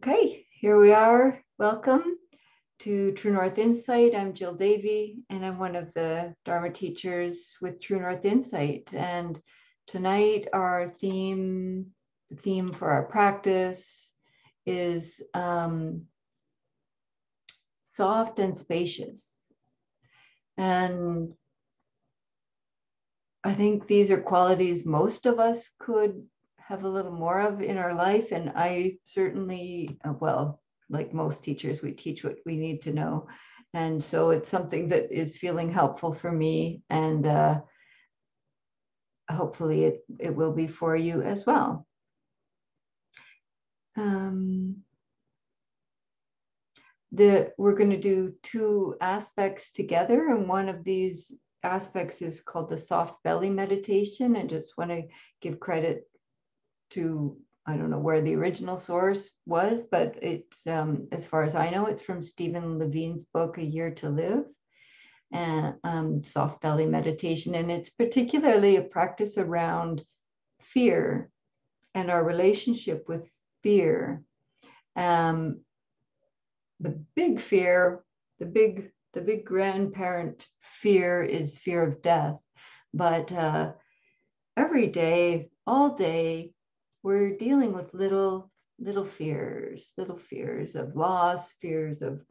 Okay, here we are. Welcome to True North Insight. I'm Jill Davey, and I'm one of the Dharma teachers with True North Insight. And tonight, the theme for our practice is soft and spacious. And I think these are qualities most of us could have a little more of in our life. And I certainly, well, like most teachers, we teach what we need to know. And so it's something that is feeling helpful for me. And hopefully it will be for you as well. We're going to do two aspects together. And one of these aspects is called the soft belly meditation. And just want to give credit to, I don't know where the original source was, but it's, as far as I know, it's from Stephen Levine's book, A Year to Live, and soft belly meditation. And it's particularly a practice around fear and our relationship with fear. The big fear, the big grandparent fear is fear of death. But every day, all day, we're dealing with little fears of loss, fears of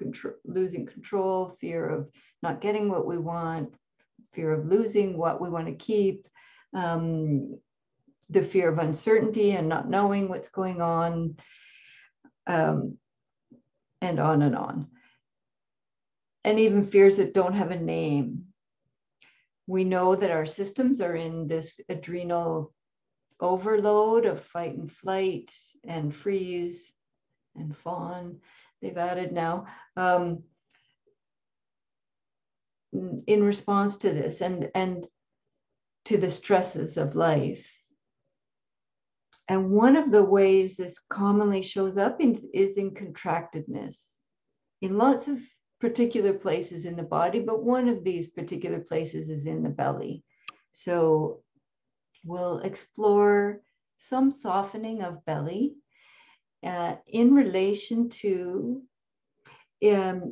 losing control, fear of not getting what we want, fear of losing what we want to keep, the fear of uncertainty and not knowing what's going on, and on and on. And even fears that don't have a name. We know that our systems are in this adrenal overload of fight and flight and freeze and fawn, they've added now, in response to this and to the stresses of life. And one of the ways this commonly shows up is in contractedness in lots of particular places in the body, but one of these particular places is in the belly. So we'll explore some softening of belly in relation to the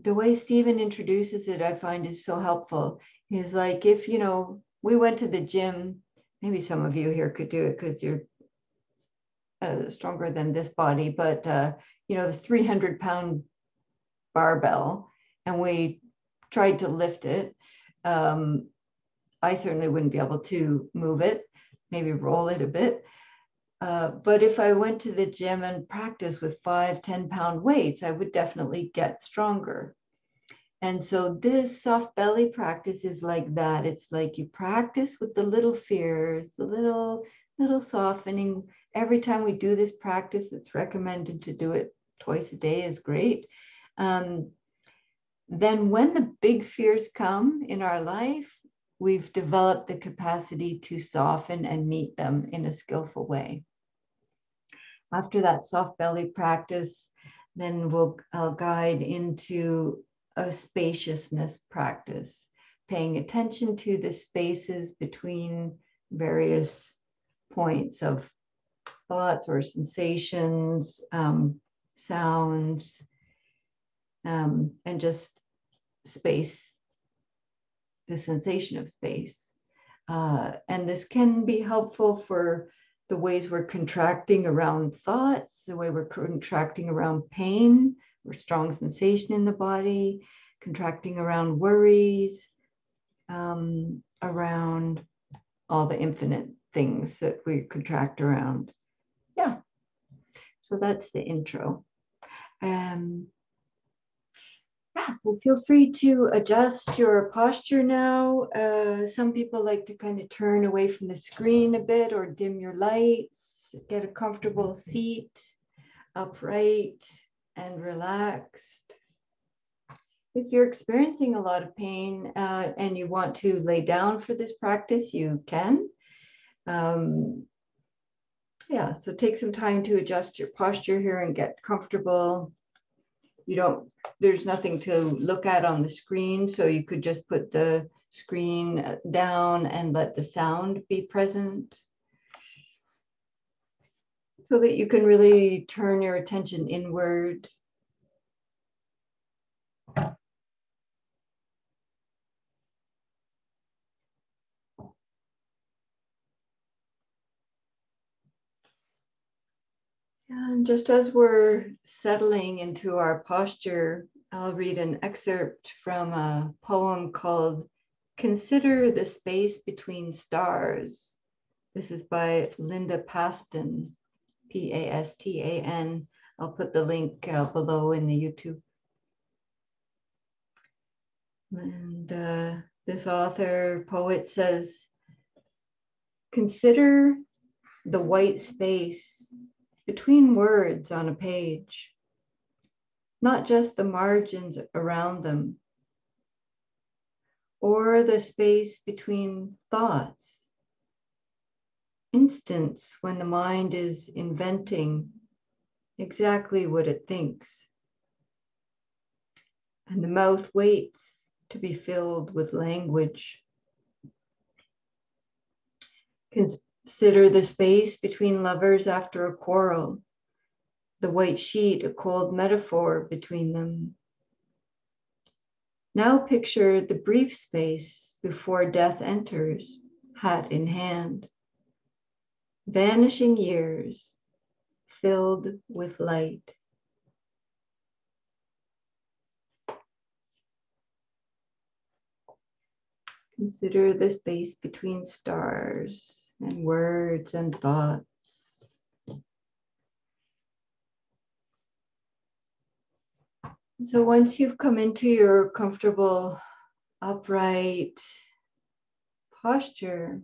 way Stephen introduces it. I find is so helpful. He's like, if we went to the gym, maybe some of you here could do it because you're stronger than this body, but the 300-pound barbell, and we tried to lift it. I certainly wouldn't be able to move it, maybe roll it a bit. But if I went to the gym and practiced with 5-10-pound weights, I would definitely get stronger. And so this soft belly practice is like that. It's like you practice with the little fears, the little softening. Every time we do this practice, it's recommended to do it twice a day is great. Then when the big fears come in our life, we've developed the capacity to soften and meet them in a skillful way. After that soft belly practice, then I'll guide into a spaciousness practice, paying attention to the spaces between various points of thoughts or sensations, sounds, and just space, the sensation of space. And this can be helpful for the ways we're contracting around thoughts, the way we're contracting around pain or strong sensation in the body, contracting around worries, around all the infinite things that we contract around. Yeah, so that's the intro. Yeah, so feel free to adjust your posture now. Some people like to kind of turn away from the screen a bit or dim your lights, get a comfortable seat, upright and relaxed. If you're experiencing a lot of pain and you want to lay down for this practice, you can. Yeah, so take some time to adjust your posture here and get comfortable. There's nothing to look at on the screen, so you could just put the screen down and let the sound be present. so that you can really turn your attention inward. And just as we're settling into our posture, I'll read an excerpt from a poem called Consider the Space Between Stars. This is by Linda Paston, Pastan. I'll put the link below in the YouTube. And this author, poet says, consider the white space between words on a page, not just the margins around them, or the space between thoughts, instants when the mind is inventing exactly what it thinks, and the mouth waits to be filled with language. Consider the space between lovers after a quarrel, the white sheet a cold metaphor between them. Now picture the brief space before death enters, hat in hand. Vanishing years filled with light. Consider the space between stars and words and thoughts. So once you've come into your comfortable, upright posture,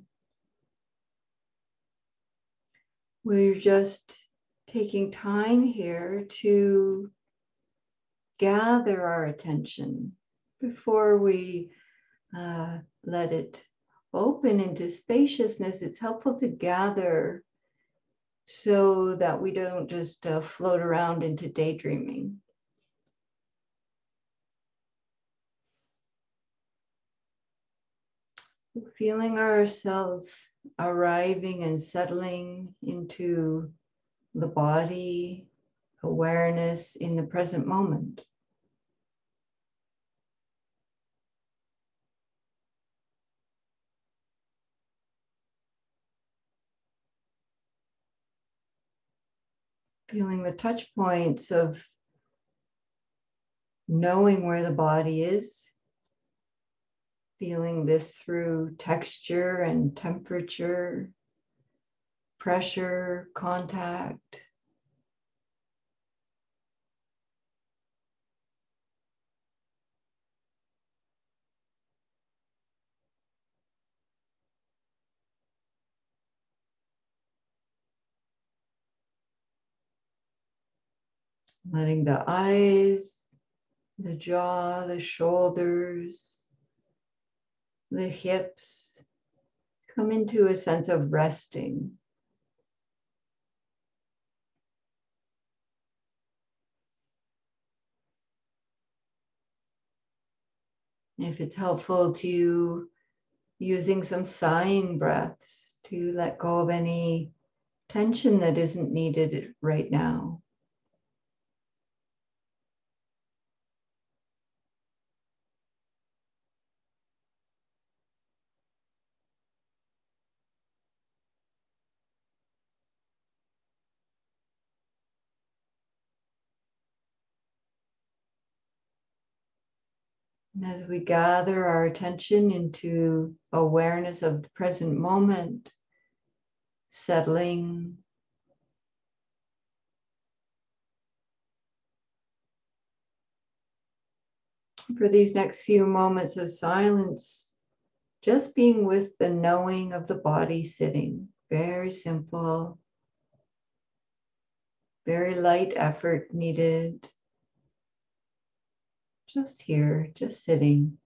we're just taking time here to gather our attention before we let it open into spaciousness. It's helpful to gather so that we don't just float around into daydreaming. Feeling ourselves arriving and settling into the body, awareness in the present moment. Feeling the touch points of knowing where the body is. Feeling this through texture and temperature, pressure, contact. Letting the eyes, the jaw, the shoulders, the hips come into a sense of resting. If it's helpful to using some sighing breaths to let go of any tension that isn't needed right now. And as we gather our attention into awareness of the present moment, settling, for these next few moments of silence, just being with the knowing of the body sitting. Very simple, very light effort needed. Just here, just sitting.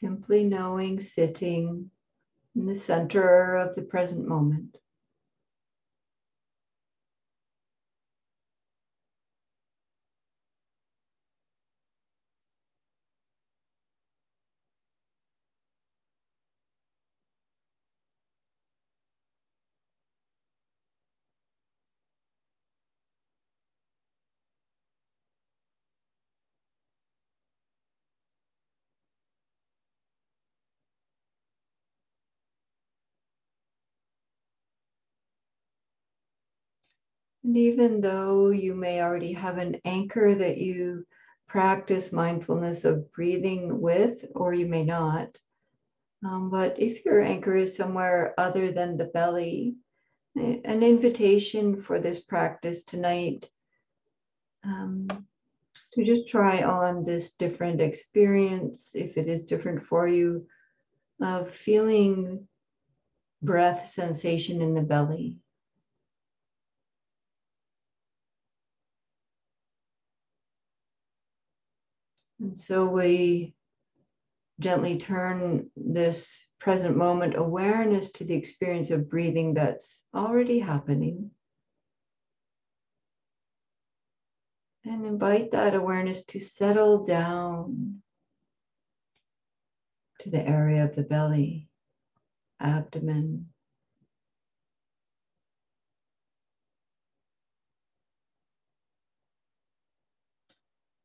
Simply knowing, sitting in the center of the present moment. And even though you may already have an anchor that you practice mindfulness of breathing with, or you may not, but if your anchor is somewhere other than the belly, an invitation for this practice tonight um, to just try on this different experience, if it is different for you, of feeling breath sensation in the belly. And so we gently turn this present moment awareness to the experience of breathing that's already happening. And invite that awareness to settle down to the area of the belly, abdomen.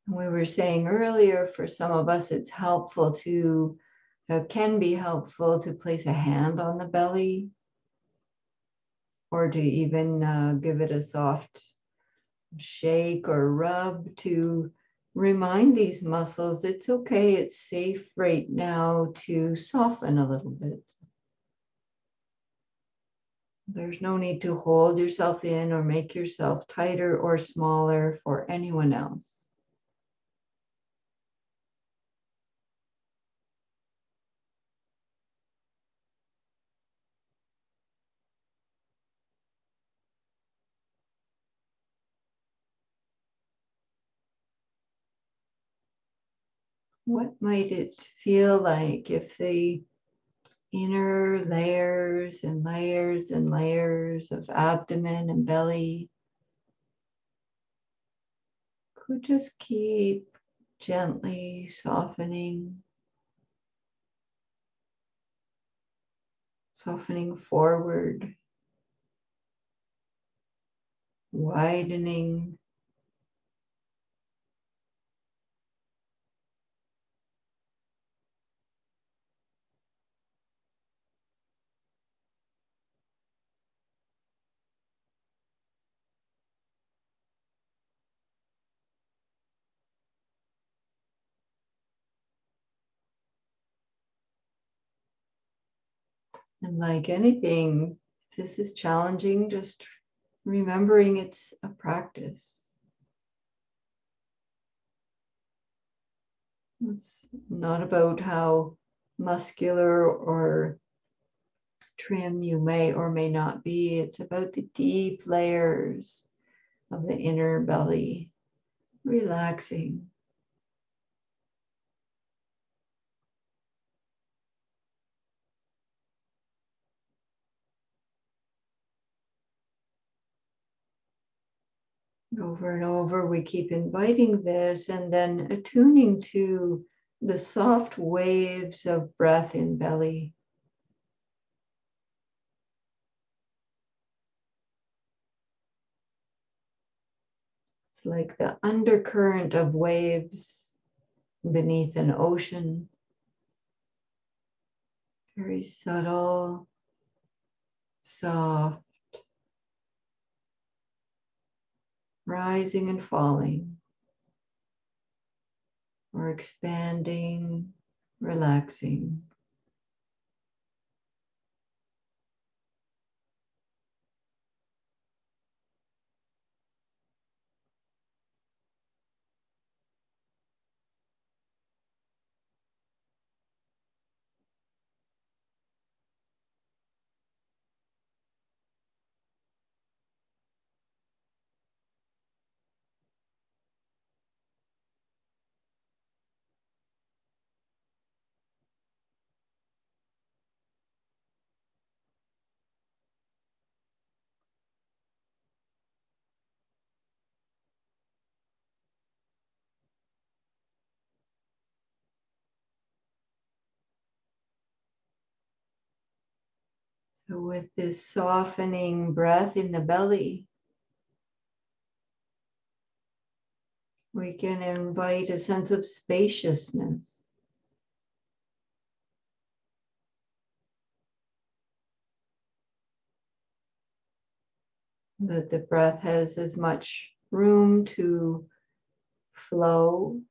And we were saying earlier, for some of us, it's helpful to, can be helpful to place a hand on the belly or to even give it a soft shake or rub to remind these muscles it's okay, it's safe right now to soften a little bit. There's no need to hold yourself in or make yourself tighter or smaller for anyone else. What might it feel like if the inner layers and layers and layers of abdomen and belly could just keep gently softening, softening forward, widening, and like anything, if this is challenging, just remembering it's a practice. It's not about how muscular or trim you may or may not be. It's about the deep layers of the inner belly, relaxing. Over and over, we keep inviting this and then attuning to the soft waves of breath in belly. It's like the undercurrent of waves beneath an ocean. Very subtle, soft, rising and falling, or expanding, relaxing. So with this softening breath in the belly, we can invite a sense of spaciousness. That the breath has as much room to flow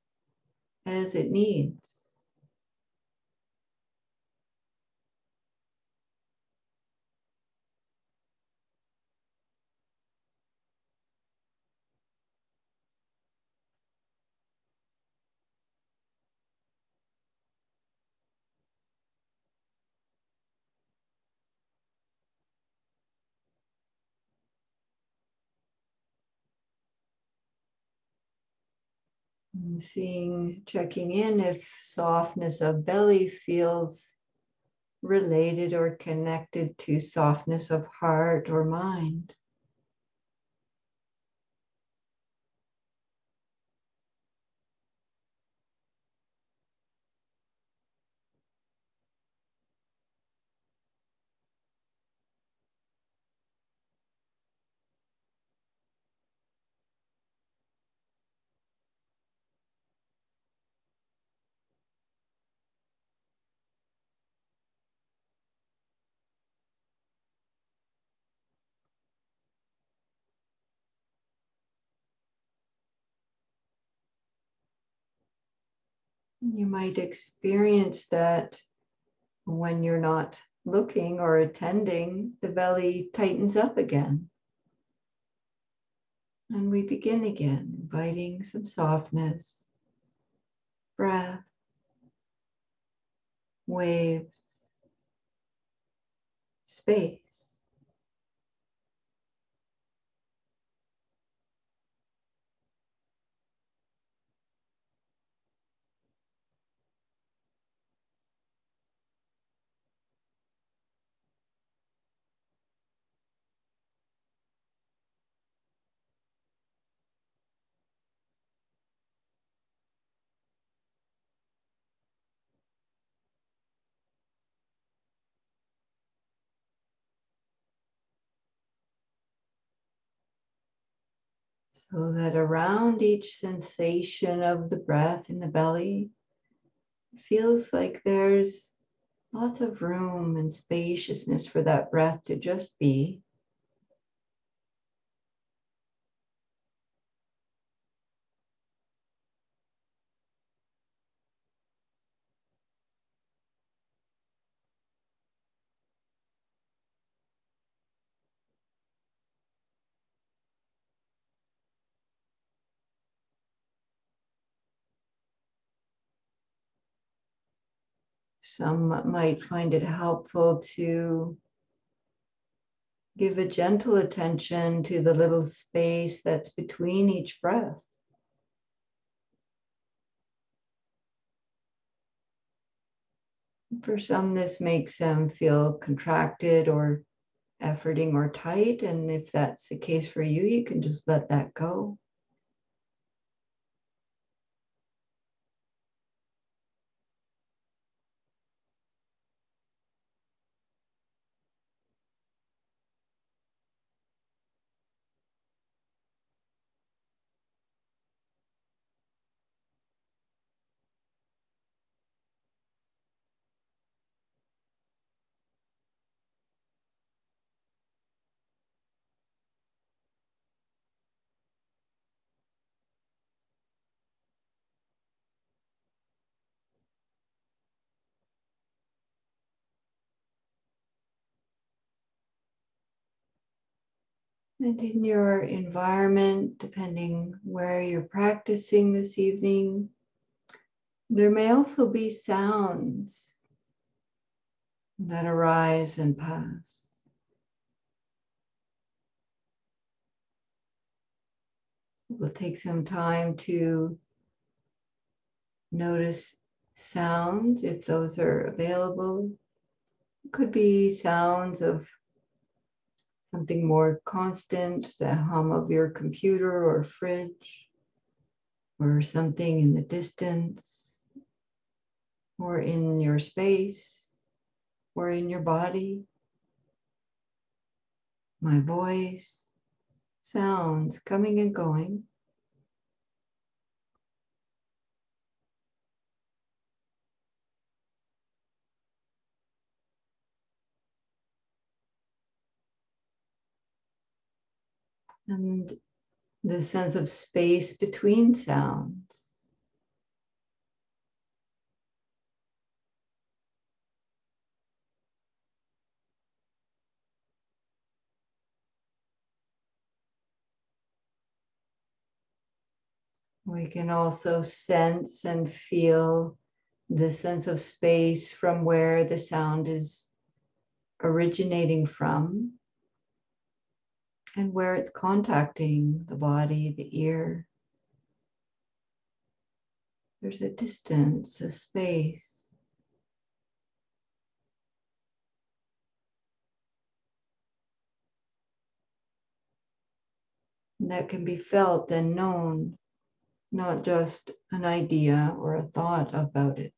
as it needs. And checking in if softness of belly feels related or connected to softness of heart or mind. You might experience that when you're not looking or attending, the belly tightens up again. And we begin again, inviting some softness, breath, waves, space. So that around each sensation of the breath in the belly, it feels like there's lots of room and spaciousness for that breath to just be. Some might find it helpful to give a gentle attention to the little space that's between each breath. For some, this makes them feel contracted or efforting or tight. And if that's the case for you, you can just let that go. And in your environment, depending where you're practicing this evening, there may also be sounds that arise and pass. We'll take some time to notice sounds if those are available. It could be sounds of something more constant, the hum of your computer or fridge, or something in the distance, or in your space, or in your body. my voice, sounds coming and going. And the sense of space between sounds. We can also sense and feel the sense of space from where the sound is originating from and where it's contacting the body, the ear. There's a distance, a space. That can be felt and known, not just an idea or a thought about it.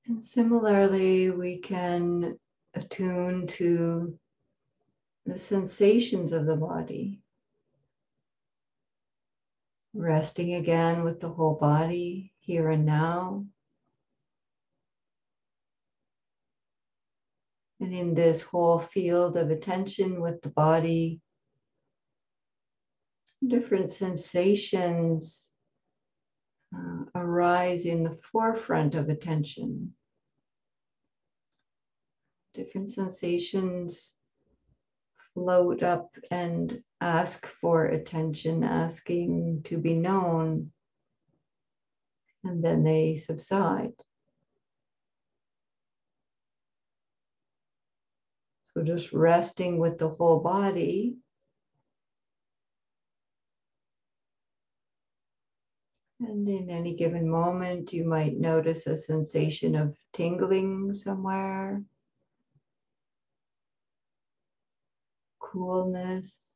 And similarly, we can attune to the sensations of the body, resting again with the whole body here and now. And in this whole field of attention with the body, different sensations arise in the forefront of attention. Different sensations float up and ask for attention, asking to be known, and then they subside. So just resting with the whole body. And in any given moment, you might notice a sensation of tingling somewhere, coolness,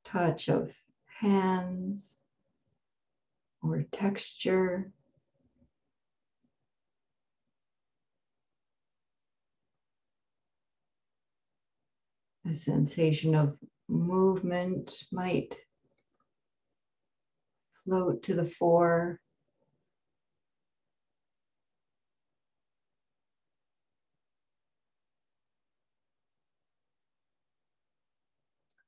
touch of hands or texture. A sensation of movement might float to the fore.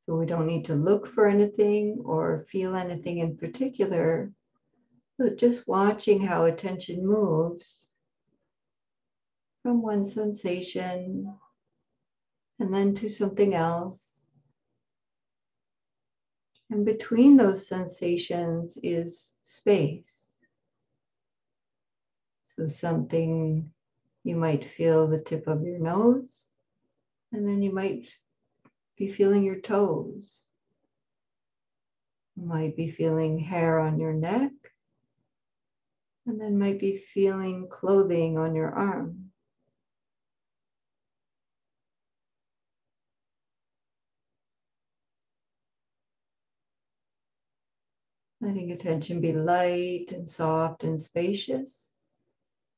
So we don't need to look for anything or feel anything in particular, but just watching how attention moves from one sensation and then to something else. And between those sensations is space. So something, you might feel the tip of your nose, and then you might be feeling your toes. You might be feeling hair on your neck, and then might be feeling clothing on your arm. Letting attention be light and soft and spacious,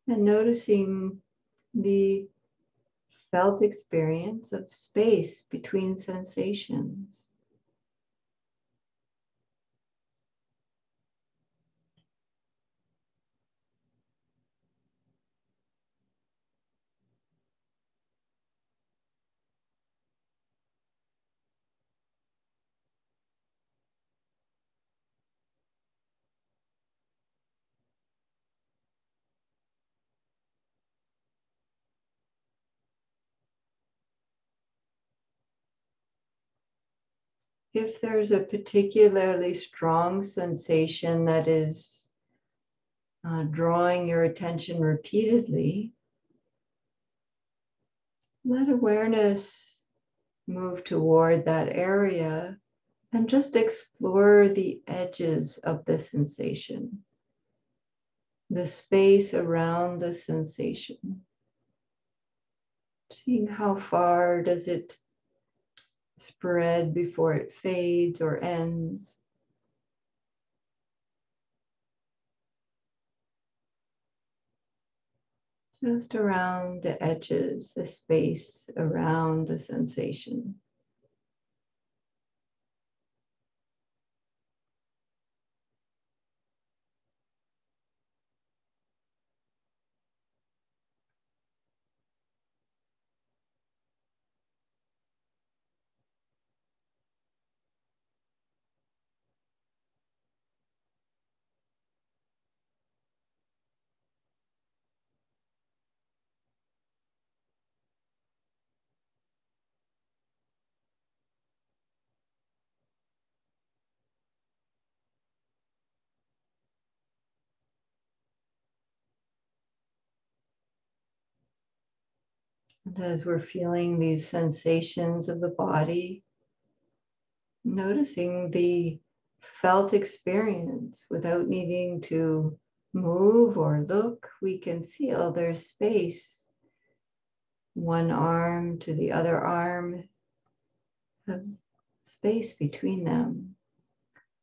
and noticing the felt experience of space between sensations. if there's a particularly strong sensation that is drawing your attention repeatedly, let awareness move toward that area and just explore the edges of the sensation, the space around the sensation. Seeing how far does it spread before it fades or ends. Just around the edges, the space around the sensation. And as we're feeling these sensations of the body, noticing the felt experience without needing to move or look, we can feel there's space. One arm to the other arm, have space between them.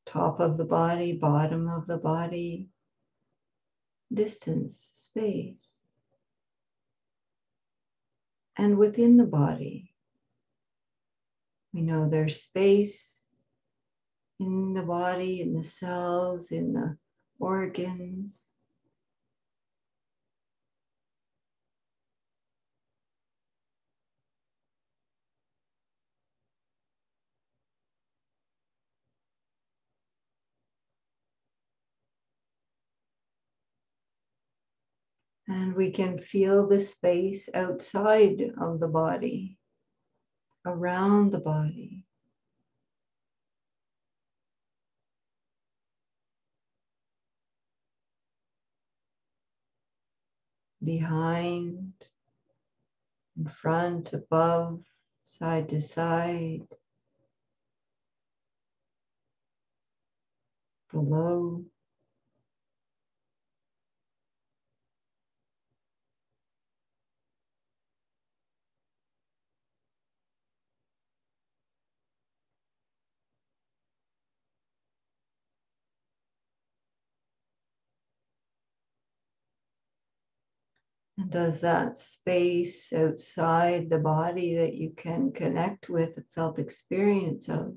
Top of the body, bottom of the body, distance, space. And within the body, we know there's space in the body, in the cells, in the organs. And we can feel the space outside of the body, around the body. Behind, in front, above, side to side, below. And does that space outside the body that you can connect with a felt experience of,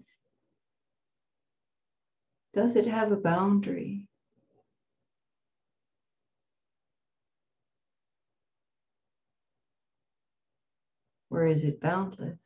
does it have a boundary? Or is it boundless?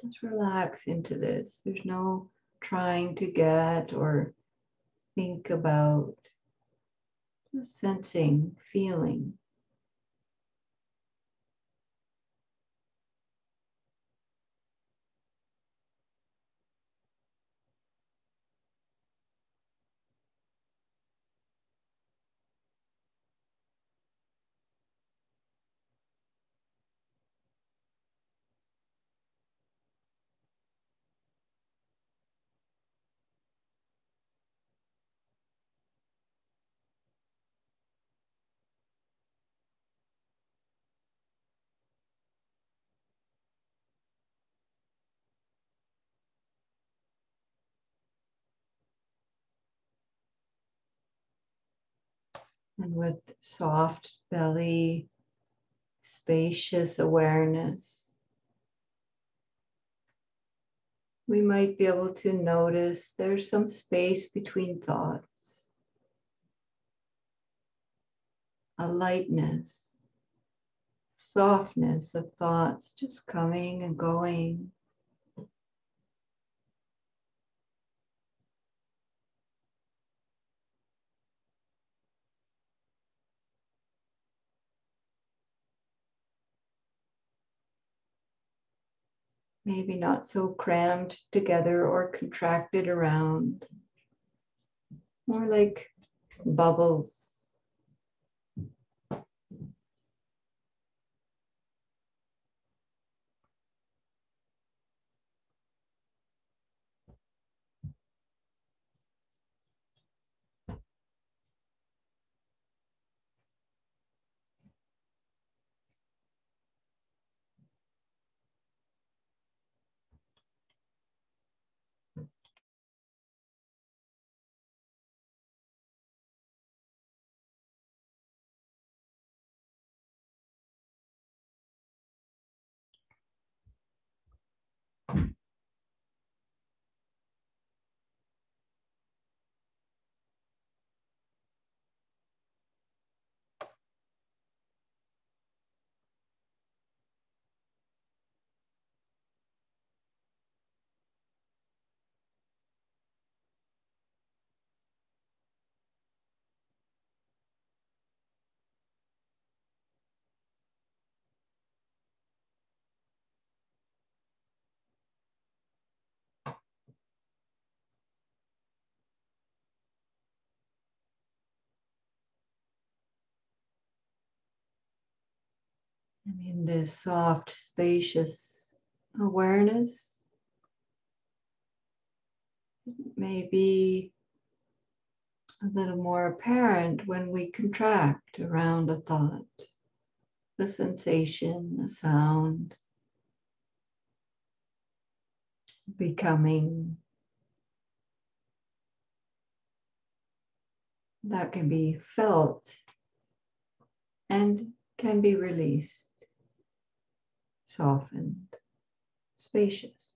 Just relax into this. There's no trying to get or think about, just sensing, feeling. And with soft belly, spacious awareness, we might be able to notice there's some space between thoughts, a lightness, softness of thoughts just coming and going. maybe not so crammed together or contracted around, more like bubbles. And in this soft, spacious awareness, maybe a little more apparent when we contract around a thought, a sensation, a sound, becoming, that can be felt and can be released, softened, spacious.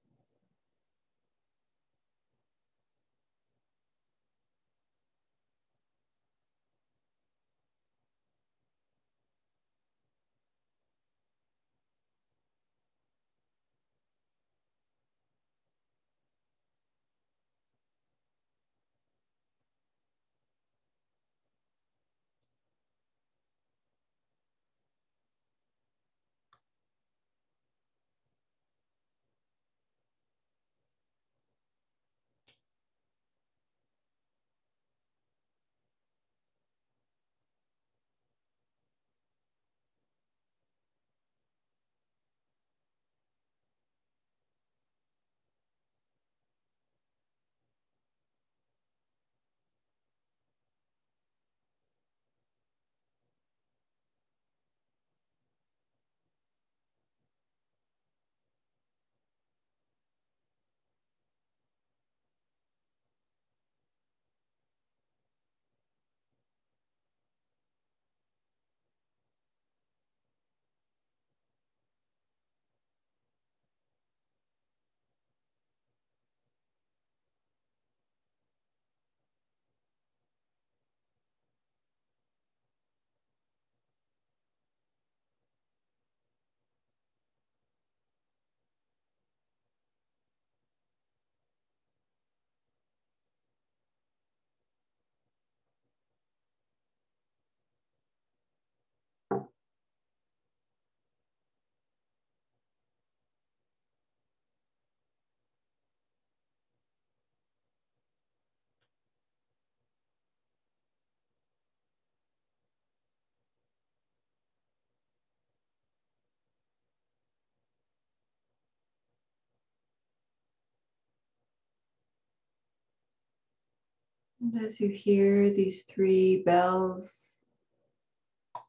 And as you hear these three bells,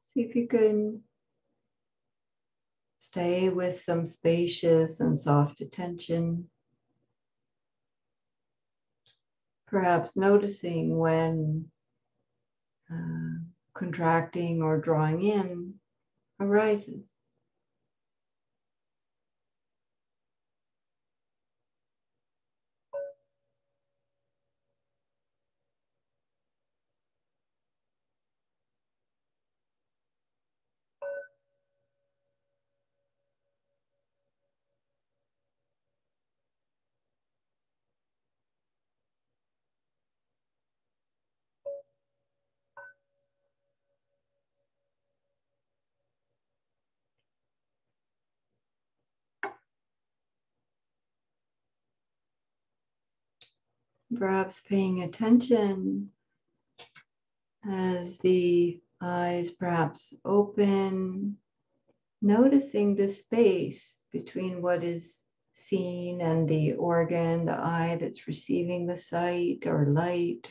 see if you can stay with some spacious and soft attention, perhaps noticing when contracting or drawing in arises. Perhaps paying attention as the eyes perhaps open, noticing the space between what is seen and the organ, the eye that's receiving the sight or light.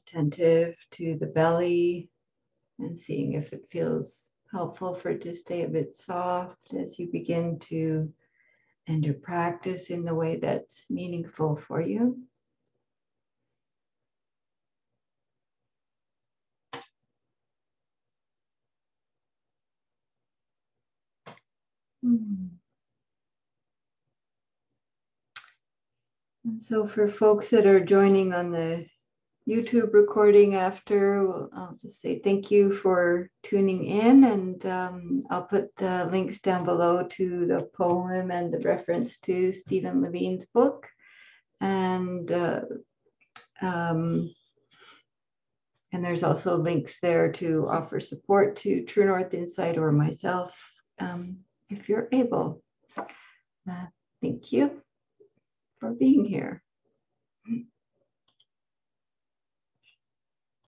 Attentive to the belly and seeing if it feels helpful for it to stay a bit soft as you begin to end your practice in the way that's meaningful for you. And so for folks that are joining on the YouTube recording after, I'll just say thank you for tuning in, and I'll put the links down below to the poem and the reference to Stephen Levine's book. And there's also links there to offer support to True North Insight or myself, if you're able. Thank you for being here.